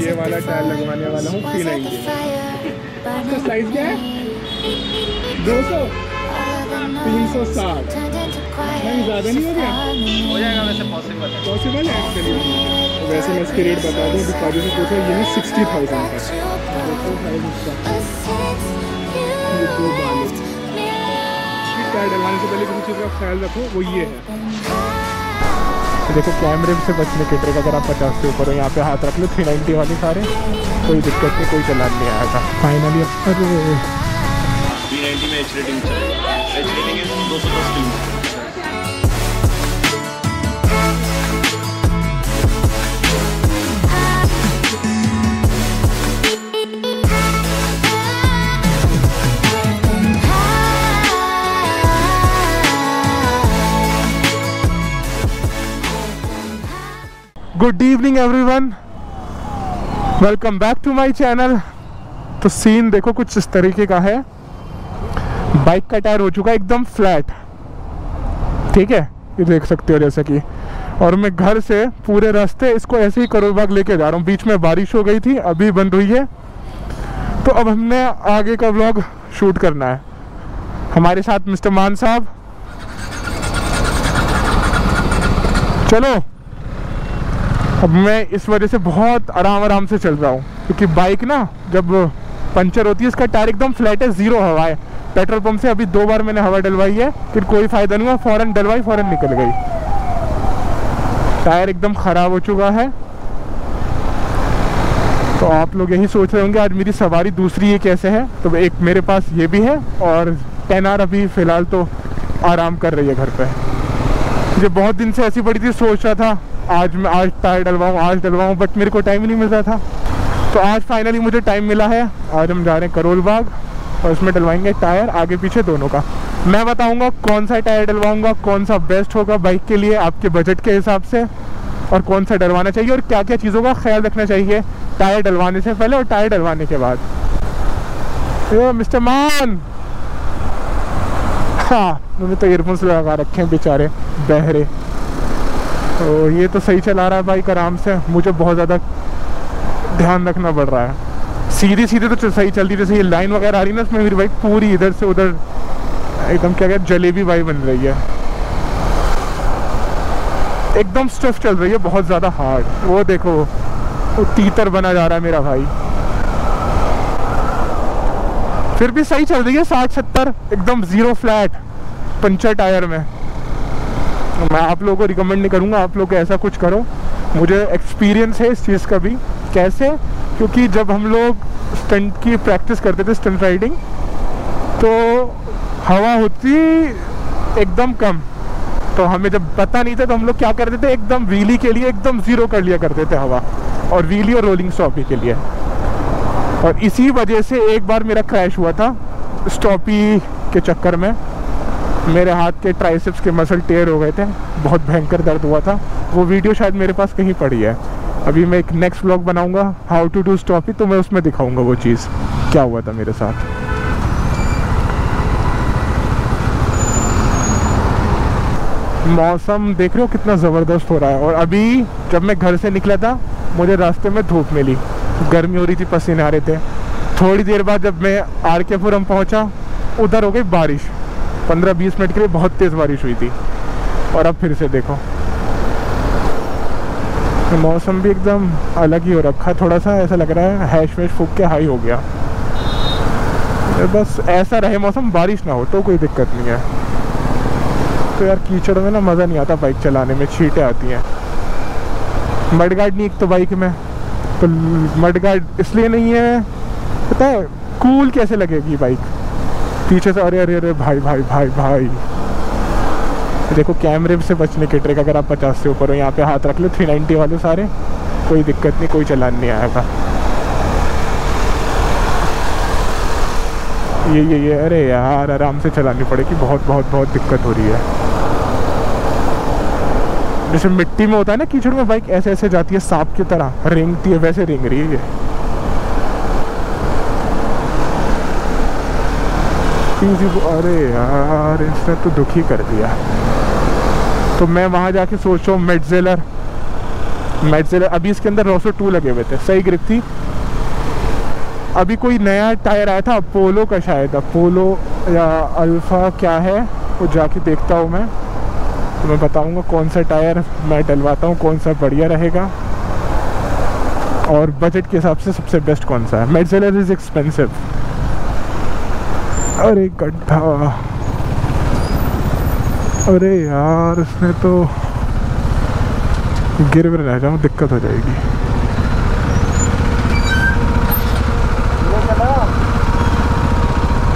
ये वाला टायर लगवाने वाला हूँ 390। इसका साइज क्या है? 200 360 नहीं, ज़्यादा नहीं हो गया? हो जाएगा, वैसे पॉसिबल है एक्चुअली। तो वैसे मैं इसके रेट बता दूँ, दुकान से पूछा, ये है 60,000 का। ये 2 बाल टायर डलवाने से पहले किसी चीज़ का ख्याल रखो, वो ये है। तो देखो कैमरे से बचने के ट्रिक, अगर आप 50 से ऊपर हो यहाँ पे हाथ रख लो 390 वाले सारे, कोई दिक्कत नहीं, कोई चलान नहीं आएगा। फाइनली अरे 390 में एच रेटिंग चलेगा, एच रेटिंग है 210 kilometre. Good evening everyone, welcome back to my channel. तो सीन देखो कुछ इस तरीके का है। बाइक का टायर हो चुका है एकदम फ्लैट, ठीक है, ये देख सकते हो जैसे कि। और मैं घर से पूरे रास्ते इसको ऐसे ही करोल बाग लेके जा रहा हूँ। बीच में बारिश हो गई थी, अभी बंद हुई है, तो अब हमने आगे का व्लॉग शूट करना है। हमारे साथ मिस्टर मान साहब, चलो। अब मैं इस वजह से बहुत आराम से चल रहा हूँ, क्योंकि बाइक ना जब पंचर होती है, इसका टायर एकदम फ्लैट है, ज़ीरो हवा है। पेट्रोल पंप से अभी 2 बार मैंने हवा डलवाई है, फिर कोई फ़ायदा नहीं हुआ, फ़ौरन डलवाई, फ़ौरन निकल गई। टायर एकदम ख़राब हो चुका है। तो आप लोग यही सोच रहे होंगे आज मेरी सवारी दूसरी ये कैसे है। तो एक मेरे पास ये भी है, और 10R अभी फ़िलहाल तो आराम कर रही है घर पर। मुझे बहुत दिन से ऐसी पड़ी थी, सोच रहा था आज टायर डलवाऊँ, बट मेरे को टाइम ही नहीं मिल रहा था। तो आज फाइनली मुझे टाइम मिला है। आज हम जा रहे हैं करोल बाग और उसमें डलवाएंगे टायर आगे पीछे दोनों का। मैं बताऊंगा कौन सा टायर डलवाऊंगा, कौन सा बेस्ट होगा बाइक के लिए आपके बजट के हिसाब से, और कौन सा डलवाना चाहिए, और क्या क्या चीज़ों का ख्याल रखना चाहिए टायर डलवाने से पहले और टायर डलवाने के बाद। मिस्टर मान, हाँ, उन्होंने तो ईयरफोन्स लगा रखे हैं बेचारे बहरे। तो ये तो सही चला रहा है बाइक आराम से, मुझे बहुत ज़्यादा ध्यान रखना पड़ रहा है। सीधी तो सही चलती, जैसे ये लाइन वगैरह आ रही है ना, उसमें मेरी बाइक पूरी इधर से उधर एकदम क्या कहते जलेबी बाइक बन रही है, एकदम स्टिफ चल रही है, बहुत ज़्यादा हार्ड। वो देखो वो तीतर बना जा रहा है मेरा भाई, फिर भी सही चल रही है 60-70 एकदम ज़ीरो फ्लैट पंचर टायर में। मैं आप लोगों को रिकमेंड नहीं करूँगा आप लोग ऐसा कुछ करो, मुझे एक्सपीरियंस है इस चीज़ का भी। कैसे? क्योंकि जब हम लोग स्टंट की प्रैक्टिस करते थे, स्टंट राइडिंग, तो हवा होती एकदम कम, तो हमें जब पता नहीं था तो हम लोग क्या करते थे, एकदम व्हीली के लिए एकदम ज़ीरो कर लिया करते थे हवा, और व्हीली और रोलिंग स्टॉपी के लिए। और इसी वजह से एक बार मेरा क्रैश हुआ था स्टॉपी के चक्कर में, मेरे हाथ के ट्राइसेप्स के मसल टेयर हो गए थे, बहुत भयंकर दर्द हुआ था। वो वीडियो शायद मेरे पास कहीं पड़ी है। अभी मैं एक नेक्स्ट व्लॉग बनाऊंगा हाउ टू डू स्टॉपी, तो मैं उसमें दिखाऊंगा वो चीज़ क्या हुआ था मेरे साथ। मौसम देख रहे हो कितना ज़बरदस्त हो रहा है। और अभी जब मैं घर से निकला था, मुझे रास्ते में धूप मिली, गर्मी हो रही थी, पसीने आ रहे थे। थोड़ी देर बाद जब मैं RK पुरम पहुँचा, उधर हो गई बारिश, 15-20 मिनट के लिए बहुत तेज़ बारिश हुई थी। और अब फिर से देखो, तो मौसम भी एकदम अलग ही हो रखा है, थोड़ा सा ऐसा लग रहा है हैश वैश फूक के हाई हो गया। बस ऐसा रहे मौसम, बारिश ना हो तो कोई दिक्कत नहीं है। तो यार कीचड़ में ना मज़ा नहीं आता बाइक चलाने में, छींटें आती हैं। मडगार्ड नहीं एक तो बाइक में, तो मडगार्ड इसलिए नहीं है, पता है कूल कैसे लगेगी बाइक पीछे से। अरे अरे अरे भाई भाई भाई भाई, देखो कैमरे से बचने के ट्रिक, अगर आप 50 से ऊपर हो यहाँ पे हाथ रख लो 390 वाले सारे, कोई दिक्कत नहीं, कोई चलान नहीं आएगा। ये अरे यार आराम से चलानी पड़ेगी, बहुत बहुत बहुत दिक्कत हो रही है। जैसे मिट्टी में होता है ना कीचड़ में, बाइक ऐसे ऐसे जाती है सांप की तरह, रेंगती है, वैसे रेंग रही है। अरे यार इसने तो दुखी कर दिया। तो मैं वहाँ जाके सोच रहा हूँ मेटजेलर मेडसेलर अभी इसके अंदर रोसो 2 लगे हुए थे, सही ग्रिप थी। अभी कोई नया टायर आया था अपोलो का, शायद अपोलो या अल्फा क्या है, वो जाके देखता हूँ मैं, तो मैं बताऊँगा कौन सा टायर मैं डलवाता हूँ, कौन सा बढ़िया रहेगा और बजट के हिसाब से सबसे बेस्ट कौन सा है। मेडसेलर इज़ एक्सपेंसिव। अरे गड्ढा, अरे यार इसमें तो गिर विर रह जाऊँ, दिक्कत हो जाएगी।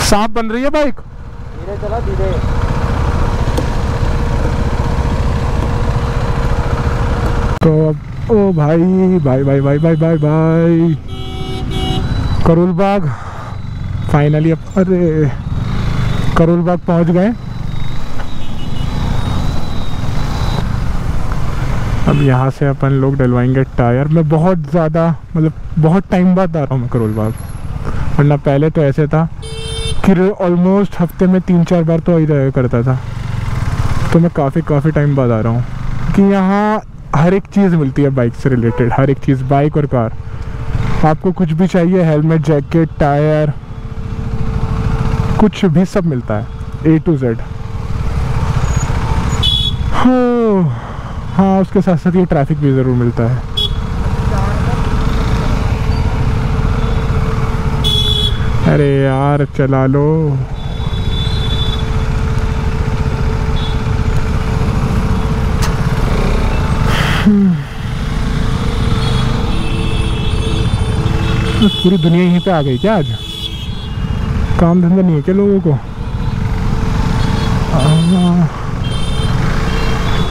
सांप बन रही है बाइक, धीरे चला, धीरे। तो अब ओ भाई भाई भाई भाई भाई भाई भाई करोल बाग फाइनली, अब अरे करोल बाग पहुंच गए। अब यहाँ से अपन लोग डलवाएंगे टायर। मैं बहुत ज़्यादा मतलब बहुत टाइम बाद आ रहा हूँ मैं करोल बाग, वरना पहले तो ऐसे था कि ऑलमोस्ट हफ्ते में 3-4 बार तो ही जाया करता था। तो मैं काफ़ी टाइम बाद आ रहा हूँ कि यहाँ हर एक चीज़ मिलती है बाइक से रिलेटेड, हर एक चीज़, बाइक और कार। आपको कुछ भी चाहिए, हेलमेट, जैकेट, टायर, कुछ भी सब मिलता है A to Z। हाँ, उसके साथ साथ ये ट्रैफिक भी ज़रूर मिलता है। अरे यार चला लो। पूरी दुनिया यहीं पे आ गई क्या आज? काम धंधा नहीं है क्या लोगों को?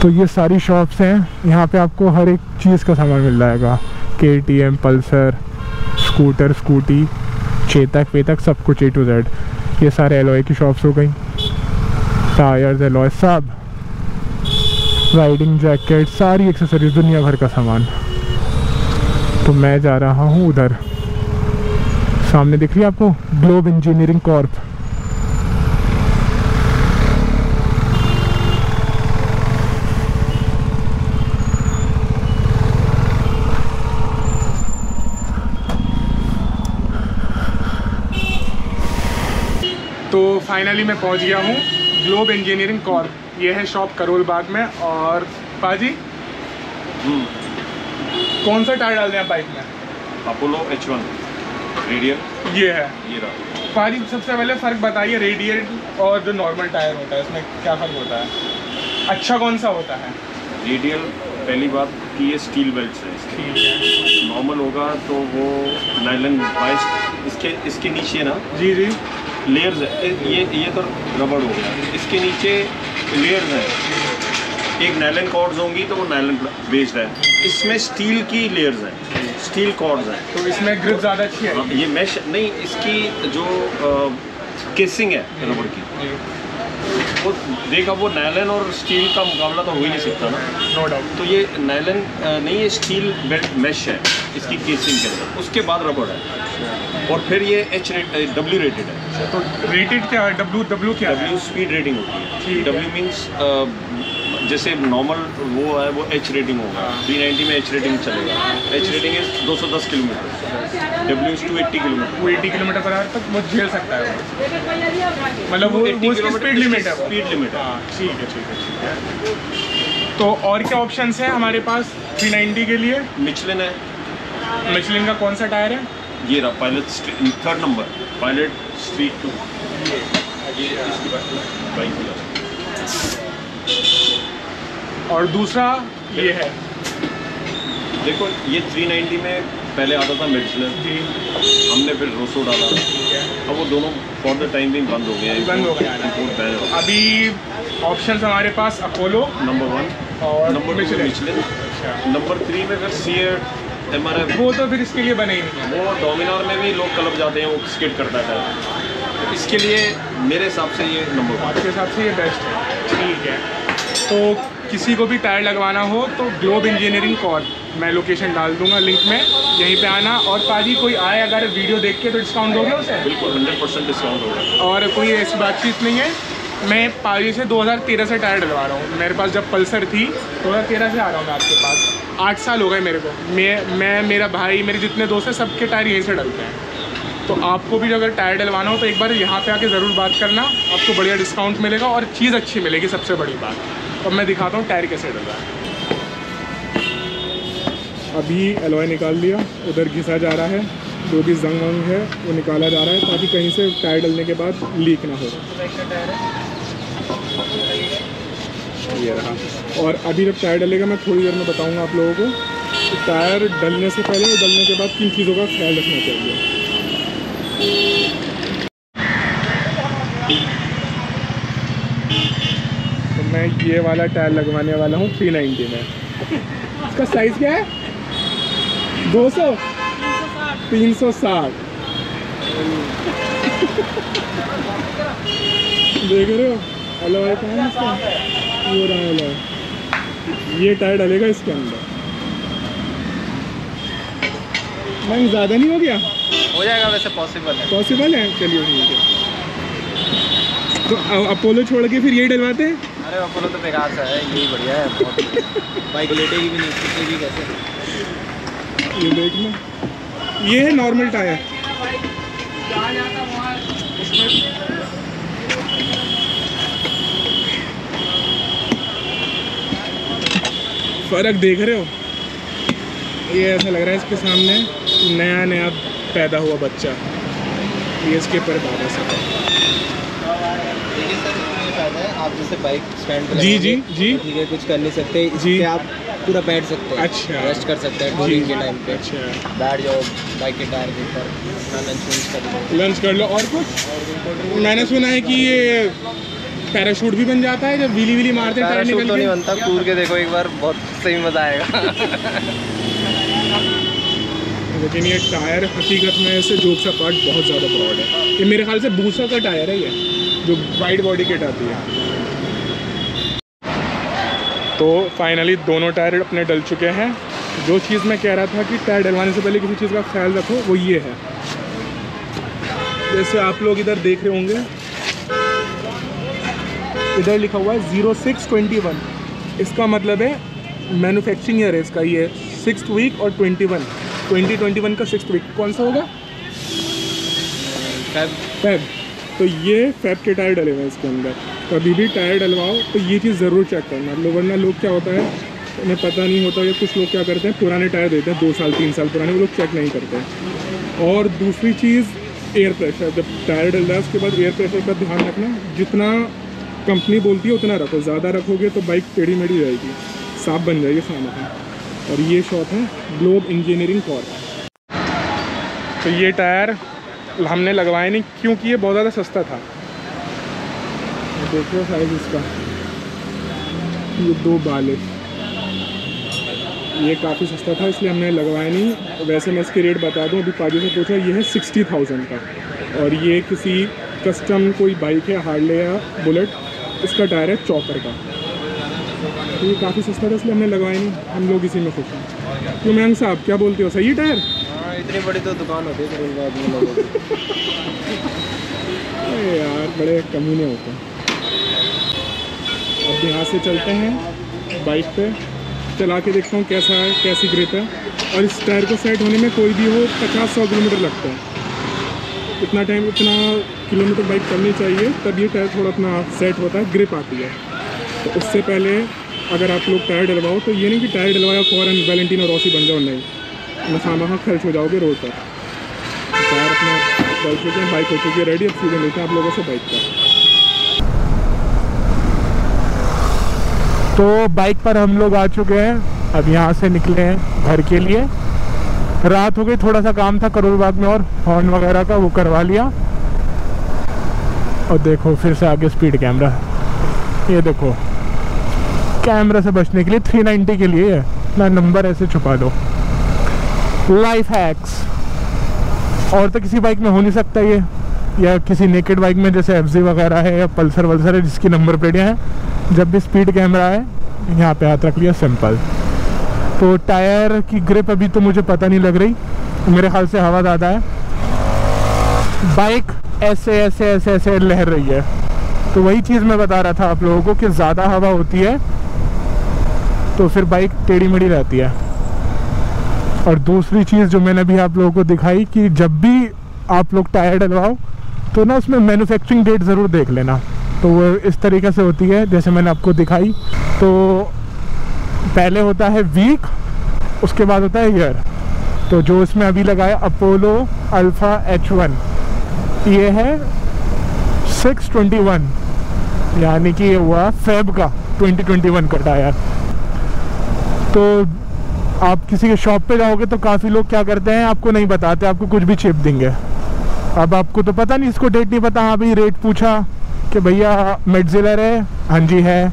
तो ये सारी शॉप्स हैं, यहाँ पे आपको हर एक चीज़ का सामान मिल जाएगा। KTM, Pulsar, scooter, scooty, Chetak वेतक, सब कुछ A to Z। ये सारे एलॉय की शॉप्स हो गई, टायर्स, एलॉय सब, राइडिंग जैकेट, सारी एक्सेसरीज, दुनिया भर का सामान। तो मैं जा रहा हूँ उधर, सामने दिख रही है आपको ग्लोब इंजीनियरिंग कॉर्प। तो फाइनली मैं पहुंच गया हूँ ग्लोब इंजीनियरिंग कॉर्प। ये है शॉप करोल बाग में। और पाजी कौन सा टायर डाल दें आप बाइक में? अपोलो H1 रेडियल, ये है। ये रहा। पाजी सबसे पहले फ़र्क बताइए रेडियल और जो नॉर्मल टायर होता है उसमें क्या फ़र्क होता है? अच्छा कौन सा होता है? रेडियल पहली बात कि ये स्टील बेल्ट है, ठीक है। नॉर्मल होगा तो वो नायलन बाइस, इसके नीचे ना जी जी लेयर्स है। ये तो रबड़ हो गया, इसके नीचे लेयर्स हैं। एक नायलन कॉर्ड्स होंगी तो वो नायलन बेस्ड है, इसमें स्टील की लेयर्स हैं, स्टील कॉर्ड्स हैं। तो इसमें ग्रिप ज़्यादा अच्छी है। ये मैश नहीं, इसकी जो केसिंग है रबड़ की, वो देखा, वो नायलन और स्टील का मुकाबला तो हो ही नहीं सकता ना, नो डाउट। तो ये नायलन नहीं, ये स्टील बेल्ट मैश है इसकी केसिंग के अंदर, उसके बाद रबड़ है, और फिर ये W रेटेड है। तो रेटेड क्या है? W क्या है? W स्पीड रेटिंग होती है। ठीक है। W मीन्स जैसे नॉर्मल वो है, वो H रेटिंग होगा, 390 में H रेटिंग चलेगा। H rating is 210 kilometre, W is 280 kilometre. 280 kilometre per hour तक वो झेल सकता है वो। मतलब वो स्पीड लिमिट है, स्पीड लिमिट है। हाँ ठीक है ठीक है ठीक है। तो और क्या ऑप्शंस हैं हमारे पास 390 के लिए? मिचलिन है। मिचलिन का कौन सा टायर है? ये रहा pilot 3rd number, pilot street 2। ये इसकी बाइक। और दूसरा ये है, देखो ये 390 में पहले आता था मिचलिन जी, हमने फिर रोसो डाला, ठीक है। अब वो दोनों फॉर द टाइम बिंग बंद हो गया है, बंद हो गया है। import ban है। अभी ऑप्शंस हमारे पास अपोलो नंबर 1 और नंबर 2 मिचलिन, अच्छा। नंबर 3 में फिर सीएट, MRF। वो तो फिर इसके लिए बने ही नहीं है। वो डोमिनार में भी लोग क्लब जाते हैं, वो स्किट करता है, तो इसके लिए मेरे हिसाब से ये नंबर 1। आपके हिसाब से ये बेस्ट है, ठीक है। तो किसी को भी टायर लगवाना हो तो ग्लोब इंजीनियरिंग कॉर्प, मैं लोकेशन डाल दूंगा लिंक में, यहीं पे आना। और पाजी कोई आए अगर वीडियो देख के तो डिस्काउंट दोगे उसे? बिल्कुल 100% डिस्काउंट होगा। और कोई ऐसी बातचीत नहीं है? मैं पाजी से 2013 से टायर डलवा रहा हूँ। मेरे पास जब पल्सर थी 2013 से आ रहा हूँ मैं आपके पास। 8 साल हो गए मेरे को। मैं मेरा भाई, मेरे जितने दोस्त हैं, सबके टायर यहीं से डलते हैं। तो आपको भी अगर टायर डलवाना हो तो एक बार यहाँ पे आके ज़रूर बात करना, आपको बढ़िया डिस्काउंट मिलेगा और चीज़ अच्छी मिलेगी, सबसे बड़ी बात। अब मैं दिखाता हूँ टायर कैसे डल रहा है। अभी एलॉय निकाल लिया, उधर घिसा जा रहा है, जो भी जंग वंग है वो निकाला जा रहा है ताकि कहीं से टायर डलने के बाद लीक ना हो। ये रहा। और अभी जब टायर डलेगा मैं थोड़ी देर में बताऊंगा आप लोगों को कि टायर डलने से पहले और डलने के बाद किन चीज़ों का ख्याल रखना चाहिए। तो मैं ये वाला टायर लगवाने वाला हूँ 390 में। इसका साइज़ क्या है? 200 360 देख रहे हो? एलॉय कहाँ है इसका? ये रहा एलॉय। ये टायर डलेगा इसके अंदर। मैम ज़्यादा नहीं हो गया? हो जाएगा, वैसे पॉसिबल है। पॉसिबल है, चलिए ठीक है। तो अपोलो छोड़ के फिर यही डलवाते हैं? अरे अपोलो तो बेकार सा है, यही बढ़िया है। बाइक लेटेगी भी नहीं, सीटेगी कैसे? ये देखना, ये है नॉर्मल टायर। फर्क देख रहे हो? ये ऐसा लग रहा है इसके सामने नया पैदा हुआ बच्चा। ये इसके पर बाबा से आप जैसे बाइक स्टैंड पे जी ठीक है, कुछ कर नहीं सकते जी, आप पूरा बैठ सकते हैं। अच्छा, रेस्ट कर सकते हैं टूरिंग के टाइम पे। अच्छा, बैठ जाओ बाइक के टायर के ऊपर, लंच कर लो। और कुछ मैंने सुना है कि ये पैराशूट भी बन जाता है जब व्हीली व्हीली मारते हैं। पैराशूट तो नहीं बनता, कूद के देखो एक बार, बहुत सही मज़ा आएगा। लेकिन ये टायर हकीकत में ऐसे जोक सा पार्ट बहुत ज़्यादा ब्रॉड है। ये मेरे ख्याल से बूसा का टायर है, ये जो वाइड बॉडी किट आती है। तो फाइनली दोनों टायर अपने डल चुके हैं। जो चीज़ मैं कह रहा था कि टायर डलवाने से पहले किसी चीज़ का ख्याल रखो, वो ये है। जैसे आप लोग इधर देख रहे होंगे, इधर लिखा हुआ है 0621। इसका मतलब है मैन्युफैक्चरिंग ईयर है इसका, ये 6th वीक और 2021 का 6th वीक कौन सा होगा? फेब। तो ये फेब के टायर डले हुए हैं इसके अंदर। कभी भी टायर डलवाओ तो ये चीज़ ज़रूर चेक करना, वरना लोग क्या होता है उन्हें पता नहीं होता, या कुछ लोग क्या करते हैं पुराने टायर देते हैं 2 साल 3 साल पुराने, वो लोग चेक नहीं करते। और दूसरी चीज़ एयर प्रेशर, जब टायर डल रहा है उसके बाद एयर प्रेशर का ध्यान रखना। जितना कंपनी बोलती है उतना रखो, ज़्यादा रखोगे तो बाइक टेढ़ी मेढ़ी रहेगी, साफ बन जाएगी सामने। और ये शॉप है ग्लोब इंजीनियरिंग कॉर्प। तो ये टायर हमने लगवाया नहीं क्योंकि ये बहुत ज़्यादा सस्ता था। देखो साइज इसका, ये 242, ये काफ़ी सस्ता था इसलिए हमने लगवाया नहीं। वैसे मैं इसके रेट बता दूं, अभी पाजी से पूछा, ये है 60,000 का। और ये किसी कस्टम कोई बाइक है, हार्ले या बुलेट, इसका टायर है चॉपर का। तो ये काफ़ी सस्ता था इसलिए हमने लगवाया नहीं, हम लोग इसी में खुश हैं। क्यों मयंक साहब, क्या बोलते हो, सही है टायर? हाँ, इतनी बड़ी तो दुकान होती है यार बड़े कमीने होते हैं। अब यहाँ से चलते हैं बाइक पे, चला के देखता हूँ कैसा है, कैसी ग्रिप है। और इस टायर को सेट होने में कोई भी हो 50-100 किलोमीटर लगता है। इतना किलोमीटर बाइक चलनी चाहिए तब ये टायर थोड़ा अपना सेट होता है, ग्रिप आती है। तो उससे पहले अगर आप लोग टायर डलवाओ तो ये नहीं कि टायर डलवाया फ़ौरन वैलेंटिनो रॉसी बन जाओ, नहीं, खामखा खर्च हो जाओगे रोड पर। टायर अपना डल चुके हैं, बाइक हो चुकी है रेडी। अब सीधे मिलते हैं आप लोगों से बाइक पर। तो बाइक पर हम लोग आ चुके हैं, अब यहाँ से निकले हैं घर के लिए। रात हो गई, थोड़ा सा काम था करोल बाग में और हॉर्न वगैरह का वो करवा लिया। और देखो फिर से आगे स्पीड कैमरा, ये देखो कैमरा से बचने के लिए 390 के लिए है ना, नंबर ऐसे छुपा दो। लाइफ हैक्स और तो किसी बाइक में हो नहीं सकता ये, या किसी नेकेड बाइक में जैसे एफजी वगैरह है या पल्सर वल्सर है जिसकी नंबर प्लेटें हैं। जब भी स्पीड कैमरा है यहाँ पे हाथ रख लिया, सिंपल। तो टायर की ग्रिप अभी तो मुझे पता नहीं लग रही, मेरे ख्याल से हवा ज़्यादा है। बाइक ऐसे ऐसे ऐसे ऐसे लहर रही है, तो वही चीज़ मैं बता रहा था आप लोगों को कि ज़्यादा हवा होती है तो फिर बाइक टेढ़ी मेढ़ी रहती है। और दूसरी चीज़ जो मैंने अभी आप लोगों को दिखाई कि जब भी आप लोग टायर डलवाओ तो ना उसमें मैन्युफैक्चरिंग डेट ज़रूर देख लेना। तो वो इस तरीके से होती है जैसे मैंने आपको दिखाई। तो पहले होता है वीक, उसके बाद होता है ईयर। तो जो इसमें अभी लगाया अपोलो अल्फ़ा H1 ये है 6/21, यानी कि ये हुआ फेब का 2021 का टायर। तो आप किसी के शॉप पे जाओगे तो काफ़ी लोग क्या करते हैं, आपको नहीं बताते, आपको कुछ भी चिप देंगे। अब आपको तो पता नहीं, इसको डेट नहीं पता। हाँ भाई रेट पूछा कि भैया मेटजिलर है, हाँ जी है,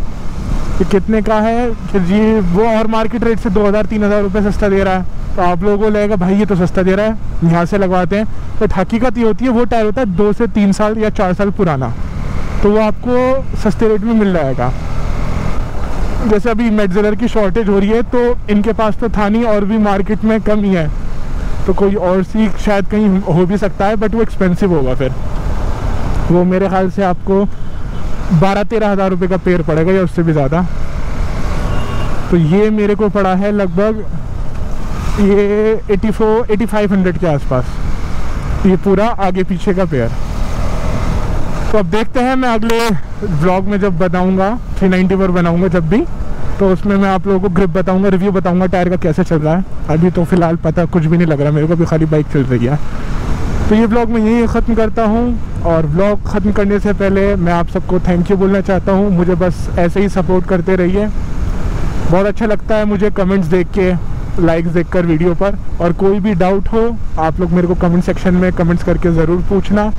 कि कितने का है कि जी वो और मार्केट रेट से 2000-3000 रुपये सस्ता दे रहा है। तो आप लोगों को लगेगा भाई ये तो सस्ता दे रहा है, यहाँ से लगवाते हैं। बट हकीकत ये होती है वो टायर होता है 2 से 3 साल या 4 साल पुराना, तो वो आपको सस्ते रेट में मिल जाएगा। जैसे अभी मेटजिलर की शॉर्टेज हो रही है तो इनके पास तो था नहीं और भी मार्केट में कम ही है, तो कोई और सी शायद कहीं हो भी सकता है, बट वो एक्सपेंसिव होगा। फिर वो मेरे ख्याल से आपको 12-13 हज़ार रुपये का पेयर पड़ेगा या उससे भी ज़्यादा। तो ये मेरे को पड़ा है लगभग ये 8500 के आसपास, ये पूरा आगे पीछे का पेयर। तो अब देखते हैं, मैं अगले व्लॉग में जब बताऊंगा 390 पर बनाऊंगा जब भी, तो उसमें मैं आप लोगों को ग्रिप बताऊंगा, रिव्यू बताऊंगा टायर का कैसे चल रहा है। अभी तो फ़िलहाल पता कुछ भी नहीं लग रहा मेरे को, अभी खाली बाइक चल रही है। तो ये व्लॉग मैं यहीं ख़त्म करता हूँ। और व्लॉग ख़त्म करने से पहले मैं आप सबको थैंक यू बोलना चाहता हूँ। मुझे बस ऐसे ही सपोर्ट करते रहिए, बहुत अच्छा लगता है मुझे कमेंट्स देख के, लाइक्स देखकर वीडियो पर। और कोई भी डाउट हो आप लोग मेरे को कमेंट सेक्शन में कमेंट्स करके ज़रूर पूछना।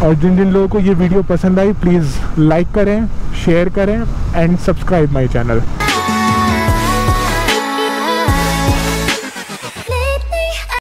और जिन जिन लोगों को ये वीडियो पसंद आई प्लीज़ लाइक करें, शेयर करें एंड सब्सक्राइब माय चैनल।